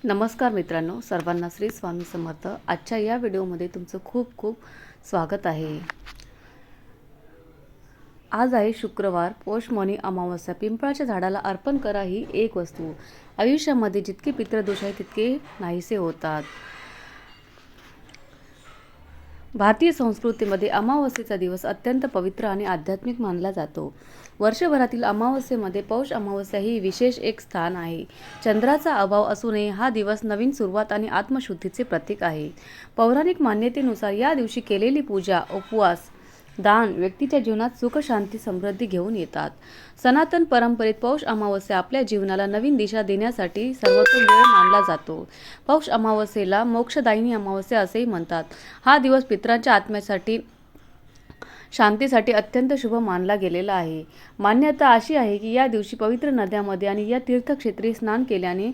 नमस्कार मित्रांनो, सर्वांना श्री स्वामी समर्थ। आजच्या या व्हिडिओमध्ये तुमचं खूप खूप स्वागत आहे। आज आहे शुक्रवार, पौष मौनी अमावस्या। पिंपळाच्या झाडाला अर्पण करा ही एक वस्तू। आयुष्यामध्ये जितके पितृदोष आहेत तितके नाहीसे होतात। भारतीय संस्कृतीमध्ये अमावस्येचा दिवस अत्यंत पवित्र आणि आध्यात्मिक मानला जातो। वर्षभरातील अमावस्येमध्ये पौष अमावस्या ही विशेष एक स्थान आहे। चंद्राचा अभाव असूनही हा दिवस नवीन सुरुवात आणि आत्मशुद्धीचे प्रतीक आहे। पौराणिक मान्यतेनुसार या दिवशी केलेली पूजा, उपवास, दान व्यक्तीच्या जीवनात सुख, शांती, समृद्धी घेऊन येतात। सनातन परंपरेत पौष अमावस्या आपल्या जीवनाला नवीन दिशा देण्यासाठी सर्वोत्तम वेळ मानला जातो। पौष अमावस्येला मोक्षदायिनी अमावस्या असेही म्हणतात। हा दिवस पितरांच्या आत्म्यासाठी, शांतीसाठी अत्यंत शुभ मानला गेलेला आहे। मान्यता अशी आहे की या दिवशी पवित्र नद्यांमध्ये आणि या तीर्थक्षेत्री स्नान केल्याने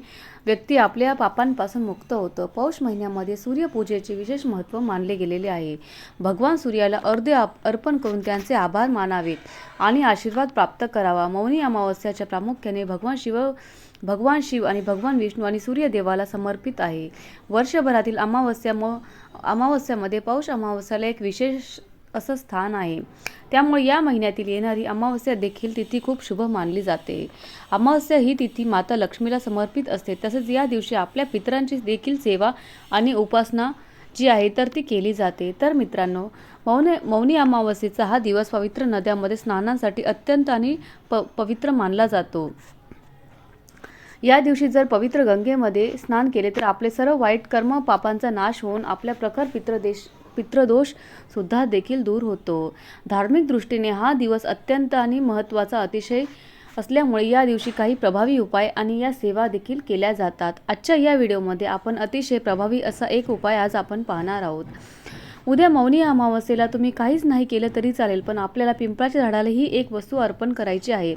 व्यक्ती आपल्या पापांपासून मुक्त होतो। पौष महिन्यामध्ये सूर्यपूजेचे विशेष महत्त्व मानले गेलेले आहे। भगवान सूर्याला अर्घ्य अर्पण करून त्यांचे आभार मानावेत आणि आशीर्वाद प्राप्त करावा। मौनी अमावस्याच्या प्रामुख्याने भगवान शिव आणि भगवान विष्णू आणि सूर्यदेवाला समर्पित आहे। वर्षभरातील अमावस्यामध्ये पौष अमावस्याला एक विशेष असं स्थान आहे। त्यामुळे या महिन्यातील येणारी अमावस्या देखील तिथी खूप शुभ मानली जाते। अमावस्या ही तिथी माता लक्ष्मीला समर्पित असते। तसेच या दिवशी आपल्या पितरांची देखील सेवा आणि उपासना जी आहे तर ती केली जाते। तर मित्रांनो, मौनी अमावस्येचा हा दिवस पवित्र नद्यांमध्ये स्नानासाठी अत्यंत आणि पवित्र मानला जातो। या दिवशी जर पवित्र गंगेमध्ये स्नान केले तर आपले सर्व वाईट कर्म, पापांचा नाश होऊन आपल्या प्रखर पितृदोष सुद्धा देखील दूर होतो। धार्मिक दृष्टीने हा दिवस अत्यंत आणि महत्त्वाचा अतिशय असल्यामुळे या दिवशी काही प्रभावी उपाय आणि या सेवा देखील केल्या जातात। आजच्या या व्हिडिओमध्ये आपण अतिशय प्रभावी असा एक उपाय आज आपण पाहणार आहोत। उद्या मौनी अमावस्येला तुम्ही काहीच नाही केलं तरी चालेल, पण आपल्याला पिंपळाच्या झाडाला ही एक वस्तू अर्पण करायची आहे।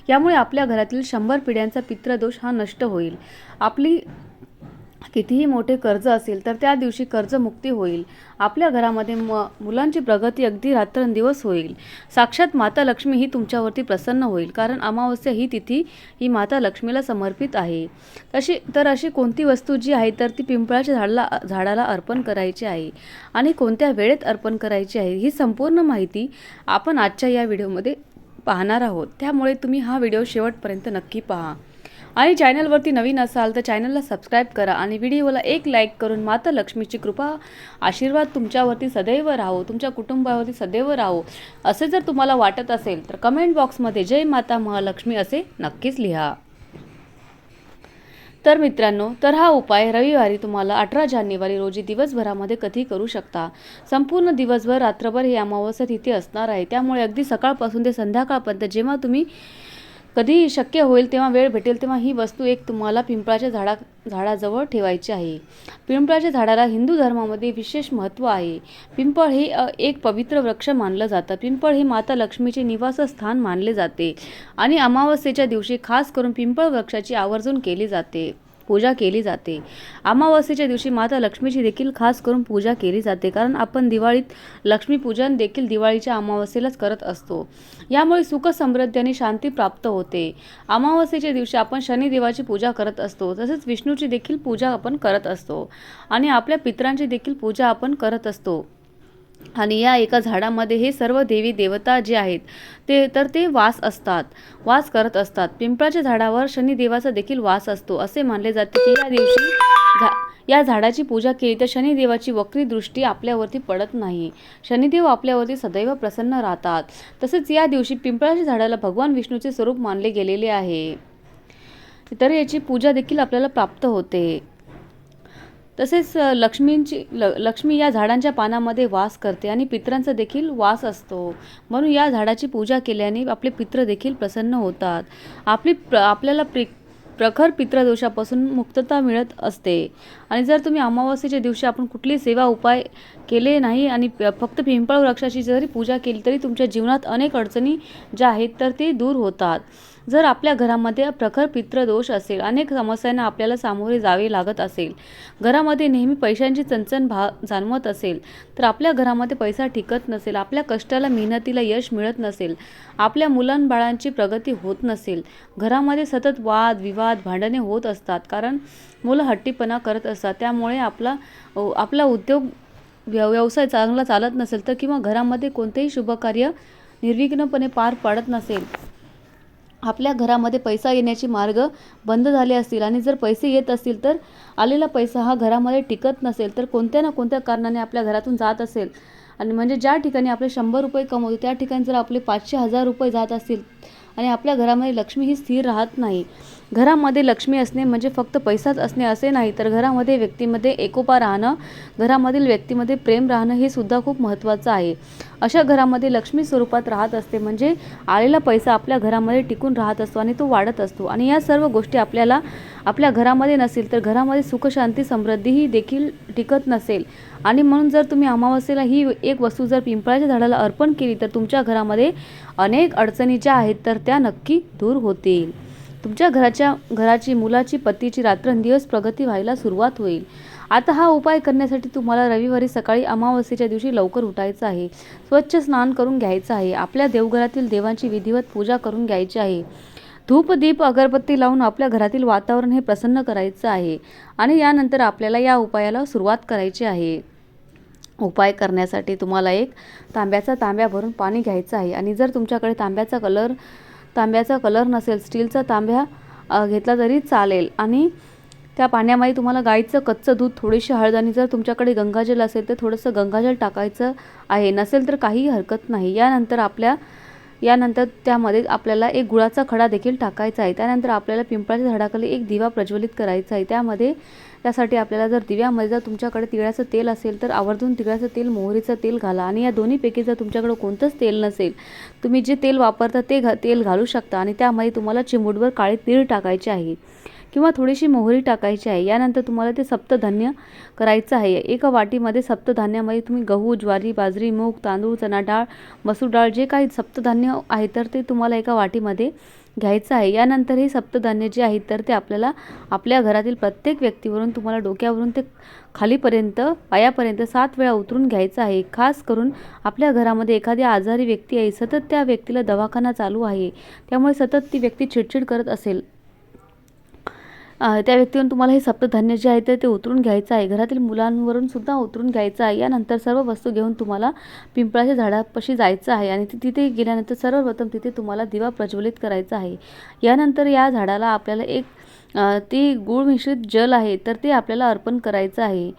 यामुळे आपल्या घरातील 100 पिढ्यांचा पितृदोष हा नष्ट होईल। आपली कितीही मोठे कर्ज असेल तर त्या दिवशी कर्जमुक्ती होईल। आपल्या घरामध्ये मुलांची प्रगती अगदी रात्रंदिवस होईल। साक्षात माता लक्ष्मी ही तुमच्यावरती प्रसन्न होईल, कारण अमावस्या ही तिथी ही माता लक्ष्मीला समर्पित आहे। अशी कोणती वस्तू जी आहे तर ती पिंपळाच्या झाडाला अर्पण करायची आहे आणि कोणत्या वेळेत अर्पण करायची आहे ही संपूर्ण माहिती आपण आजच्या या व्हिडिओमध्ये पाहणार आहोत। त्यामुळे तुम्ही हा व्हिडिओ शेवटपर्यंत नक्की पहा आणि चॅनलवरती नवीन असाल तर चॅनलला सबस्क्राईब करा आणि व्हिडिओला एक लाईक करून माता लक्ष्मीची कृपा, आशीर्वाद तुमच्यावरती सदैव राहो, तुमच्या कुटुंबावरती सदैव राहो असे जर तुम्हाला वाटत असेल तर कमेंट बॉक्समध्ये जय माता महालक्ष्मी असे नक्कीच लिहा। तर मित्रांनो, हा उपाय रविवारी तुम्हाला 18 जानेवारी रोजी दिवसभरामध्ये कधी करू शकता। संपूर्ण दिवसभर, रात्रभर ही अमावस्या तिथे असणार आहे। त्यामुळे अगदी सकाळपासून ते संध्याकाळपर्यंत जेव्हा तुम्ही कधी शक्य होईल तेव्हा, वेळ भेटेल तेव्हा ही वस्तू एक तुम्हाला पिंपळाच्या झाडाजवळ ठेवायची आहे। पिंपळाच्या झाडाला हिंदू धर्मामध्ये विशेष महत्त्व आहे। पिंपळ हे एक पवित्र वृक्ष मानलं जातं। पिंपळ हे माता लक्ष्मीचे निवासस्थान मानले जाते आणि अमावस्येच्या दिवशी खास करून पिंपळ वृक्षाची आवर्जून पूजा केली जाते। अमावस्येच्या दिवशी माता लक्ष्मीची देखील खास करून पूजा केली जाते, कारण आपण दिवाळीत लक्ष्मीपूजन देखील दिवाळीच्या अमावस्येलाच करत असतो। यामुळे सुख, समृद्धी आणि शांती प्राप्त होते। अमावस्येच्या दिवशी आपण शनिदेवाची पूजा करत असतो, तसेच विष्णूची देखील पूजा आपण करत असतो आणि आपल्या पितरांची देखील पूजा आपण करत असतो। आणि या एका झाडामध्ये हे सर्व देवी देवता जे आहेत ते वास करत असतात। पिंपळाच्या झाडावर शनिदेवाचा देखील वास असतो। असे मानले जाते की या दिवशी या झाडाची पूजा केली तर शनिदेवाची वक्री दृष्टी आपल्यावरती पडत नाही। शनिदेव आपल्यावरती सदैव प्रसन्न राहतात। तसेच या दिवशी पिंपळाच्या झाडाला भगवान विष्णूचे स्वरूप मानले गेलेले आहे, तर याची पूजा देखील आपल्याला प्राप्त होते। तसेच लक्ष्मी या झाडांच्या पानामध्ये वास करते आणि पितरांचा देखील वास असतो, म्हणून या झाडाची पूजा केल्याने आपले पित्र देखील प्रसन्न होतात। आपल्याला प्रखर पितृदोषापासून मुक्तता मिळत असते। आणि जर तुम्ही अमावस्येच्या दिवशी आपण कुठली सेवा उपाय केले नाही आणि फक्त पिंपळ वृक्षाची जरी पूजा केली तरी तुमच्या जीवनात अनेक अडचणी ज्या आहेत तर ते दूर होतात। जर आपल्या घरामध्ये प्रखर पितृदोष असेल, अनेक समस्यांना आपल्याला सामोरे जावे लागत असेल, घरामध्ये नेहमी पैशांची चणचण जाणवत असेल, तर आपल्या घरामध्ये पैसा टिकत नसेल, आपल्या कष्टाला मेहनतीला यश मिळत नसेल, आपल्या मुलांबाळांची प्रगती होत नसेल, घरामध्ये सतत वाद विवाद भांडणे होत असतात, कारण मुलं हट्टीपणा करत असतात, त्यामुळे आपला उद्योग व्यवसाय चांगला चालत नसेल, तर किंवा घरामध्ये कोणतेही शुभकार्य निर्विघ्नपणे पार पाडत नसेल, आपल्या घरामध्ये पैसा येण्याचे मार्ग बंद झाले असतील आणि जर पैसे येत असतील तर आलेला पैसा हा घरामध्ये टिकत नसेल, तर कोणत्या ना कोणत्या कारणाने आपल्या घरातून जात असेल आणि म्हणजे ज्या ठिकाणी आपले 100 रुपये कमवतो त्या ठिकाणी जर आपले 500-1000 रुपये जात असतील आणि आपल्या घरामध्ये लक्ष्मी ही स्थिर राहत नाही. घरामध्ये लक्ष्मी असणे म्हणजे फक्त पैसाच असणे असे नाही, तर घरामध्ये व्यक्तीमध्ये एकोपा राहणं, घरामधील व्यक्तीमध्ये प्रेम राहणं हे सुद्धा खूप महत्त्वाचं आहे. अशा घरामध्ये लक्ष्मी स्वरूपात राहत असते, म्हणजे आलेला पैसा आपल्या घरामध्ये टिकून राहत असतो आणि तो वाढत असतो. आणि या सर्व गोष्टी आपल्याला आपल्या घरामध्ये नसेल तर घरामध्ये सुखशांती समृद्धी ही देखील टिकत नसेल. आणि म्हणून जर तुम्ही अमावास्येला ही एक वस्तू जर पिंपळाच्या झाडाला अर्पण केली तर तुमच्या घरामध्ये अनेक अडचणी ज्या आहेत तर त्या नक्की दूर होतील. तुमच्या घराची, मुलाची, पतीची रात्रंदिवस प्रगती व्हायला सुरुवात होईल. आता हा उपाय करण्यासाठी तुम्हाला रविवारी सकाळी अमावास्येच्या दिवशी लवकर उठायचं आहे, स्वच्छ स्नान करून घ्यायचं आहे, आपल्या देवघरातील देवांची विधिवत पूजा करून घ्यायची आहे, धूप दीप अगरबत्ती लावून आपल्या घरातील वातावरण हे प्रसन्न करायचं आहे आणि यानंतर आपल्याला या उपायाला सुरुवात करायची आहे. उपाय करण्यासाठी तुम्हाला एक तांब्या भरून पाणी घ्यायचं आहे आणि जर तुमच्याकडे तांब्याचा कलर नसेल, स्टीलचा तांब्या घेतला तरी चालेल आणि त्या पाण्यामध्ये तुम्हाला गाईचं कच्चं दूध, थोडीशी हळद आणि जर तुमच्याकडे गंगाजल असेल तर थोडंसं गंगाजल टाकायचं आहे, नसेल तर काही हरकत नाही. यानंतर त्यामध्ये आपल्याला एक गुळाचा खडा देखील टाकायचा आहे. त्यानंतर आपल्याला पिंपळाच्या झाडाखाली एक दिवा प्रज्वलित करायचा आहे. त्यासाठी आपल्याला जर दिव्यामध्ये जर तुमच्याकडे तिळाचं तेल असेल तर आवर्जून तिळाचं तेल, मोहरीचं तेल घाला आणि या दोन्हीपैकी जर तुमच्याकडे कोणतंच तेल नसेल, तुम्ही जे तेल वापरता ते तेल घालू शकता आणि त्यामध्ये तुम्हाला चिमूटभर काळे तीळ टाकायचे आहे किंवा थोडीशी मोहरी टाकायची आहे. यानंतर तुम्हाला ते सप्तधान्य करायचं आहे. एका वाटीमध्ये सप्तधान्यामध्ये तुम्ही गहू, ज्वारी, बाजरी, मूग, तांदूळ, चणा डाळ, मसूर डाळ जे काही सप्तधान्य आहे तर ते तुम्हाला एका वाटीमध्ये घ्यायचं आहे. यानंतर हे सप्तधान्य जे आहेत तर ते आपल्याला आपल्या घरातील प्रत्येक व्यक्तीवरून तुम्हाला डोक्यावरून ते खालीपर्यंत पायापर्यंत 7 वेळा उतरून घ्यायचं आहे. खास करून आपल्या घरामध्ये एखादी आजारी व्यक्ती आहे, सतत त्या व्यक्तीला दवाखाना चालू आहे, त्यामुळे सतत ती व्यक्ती चिडचिड करत असेल, त्या व्यक्तीवरून तुम्हाला हे सप्तधान्य जे आहे ते उतरून घ्यायचं आहे. घरातील मुलांवरून सुद्धा उतरून घ्यायचं आहे. यानंतर सर्व वस्तू घेऊन तुम्हाला पिंपळाच्या झाडापाशी जायचं आहे आणि तिथे गेल्यानंतर सर्वप्रथम तिथे तुम्हाला दिवा प्रज्वलित करायचा आहे. यानंतर या झाडाला आपल्याला ते गूळ मिश्रित जल आहे तर ते आपल्याला अर्पण करायचं आहे.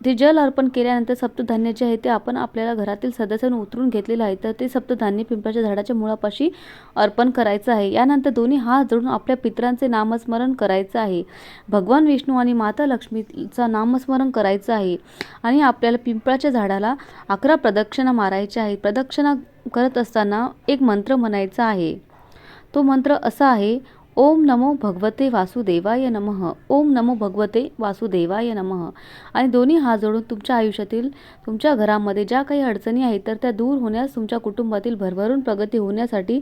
ते जल अर्पण केल्यानंतर सप्तधान्य जे आहे ते आपण आपल्याला घरातील सदस्यांनी उतरून घेतलेलं आहे तर ते सप्तधान्य पिंपळाच्या झाडाच्या मुळापाशी अर्पण करायचं आहे. यानंतर दोन्ही हात जोडून आपल्या पितरांचे नामस्मरण करायचं आहे. भगवान विष्णू आणि माता लक्ष्मीचा नामस्मरण करायचं आहे आणि आपल्याला पिंपळाच्या झाडाला 11 प्रदक्षिणा मारायच्या आहेत. प्रदक्षिणा करत असताना एक मंत्र म्हणायचा आहे. तो मंत्र असा आहे: ओम नमो भगवते वासुदेवाय नमः. ओम नमो भगवते वासुदेवाय नमः. आणि दोन्ही हात जोडून तुमच्या आयुष्यातील, तुमच्या घरामध्ये ज्या काही अडचणी आहेत तर त्या दूर होण्यास, तुमच्या कुटुंबातील भरभरून प्रगती होण्यासाठी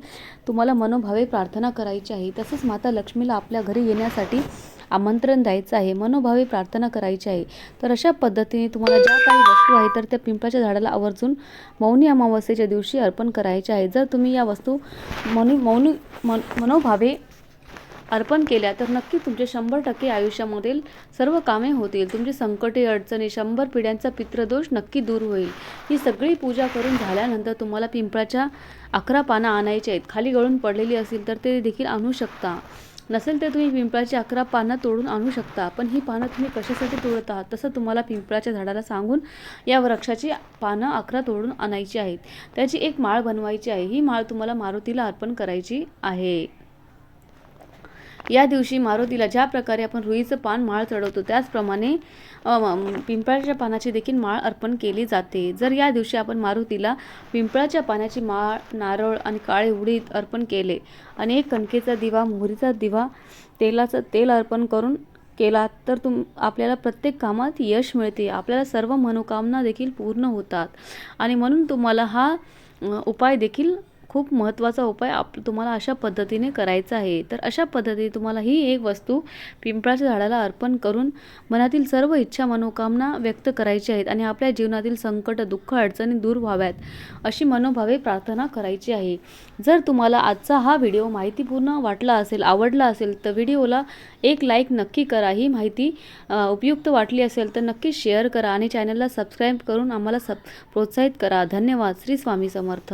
तुम्हाला मनोभावे प्रार्थना करायची आहे. तसेच माता लक्ष्मीला आपल्या घरी येण्यासाठी आमंत्रण द्यायचं आहे, मनोभावे प्रार्थना करायची आहे. तर अशा पद्धतीने तुम्हाला ज्या काही वस्तू आहेत तर त्या पिंपळाच्या झाडाला आवर्जून मौनी अमावस्येच्या दिवशी अर्पण करायच्या आहे. जर तुम्ही या वस्तू मनोभावे अर्पण केल्या तर नक्की तुमचे 100% आयुष्यामधील सर्व कामे होतील. तुमची संकटे, अडचणी, 100 पिढ्यांचा पितृदोष नक्की दूर होईल. ही सगळी पूजा करून झाल्यानंतर तुम्हाला पिंपळाच्या 11 पानं आणायची आहेत. खाली गळून पडलेली असेल तर ते देखील आणू शकता, नसेल तर तुम्ही पिंपळाची 11 पानं तोडून आणू शकता. पण ही पानं तुम्ही कशासाठी तोडत आहात तसं तुम्हाला पिंपळाच्या झाडाला सांगून या वृक्षाची पानं 11 तोडून आणायची आहेत. त्याची एक माळ बनवायची आहे. ही माळ तुम्हाला मारुतीला अर्पण करायची आहे. या दिवशी मारुतीला ज्या प्रकारे आपण रुईचं पान माळ चढवतो त्याचप्रमाणे पिंपळाच्या पानाची देखील माळ अर्पण केली जाते. जर या दिवशी आपण मारुतीला पिंपळाच्या पानाची माळ, नारळ आणि काळे उडीद अर्पण केले आणि एक कणकेचा दिवा, मोहरीचा दिवा, तेलाचं तेल अर्पण करून केला तर आपल्याला प्रत्येक कामात यश मिळते. आपल्याला सर्व मनोकामना देखील पूर्ण होतात आणि म्हणून तुम्हाला हा उपाय देखील खूप महत्त्वाचा उपाय तुम्हाला अशा पद्धतीने करायचा आहे. तर अशा पद्धतीने तुम्हाला ही एक वस्तू पिंपळाच्या झाडाला अर्पण करून मनातील सर्व इच्छा मनोकामना व्यक्त करायची आहेत आणि आपल्या जीवनातील संकट, दुःख, अडचणी दूर व्हाव्यात अशी मनोभावे प्रार्थना करायची आहे. जर तुम्हाला आजचा हा व्हिडिओ माहितीपूर्ण वाटला असेल, आवडला असेल तर व्हिडिओला एक लाईक नक्की करा. ही माहिती उपयुक्त वाटली असेल तर नक्की शेअर करा आणि चॅनलला सबस्क्राईब करून आम्हाला प्रोत्साहित करा. धन्यवाद. श्री स्वामी समर्थ.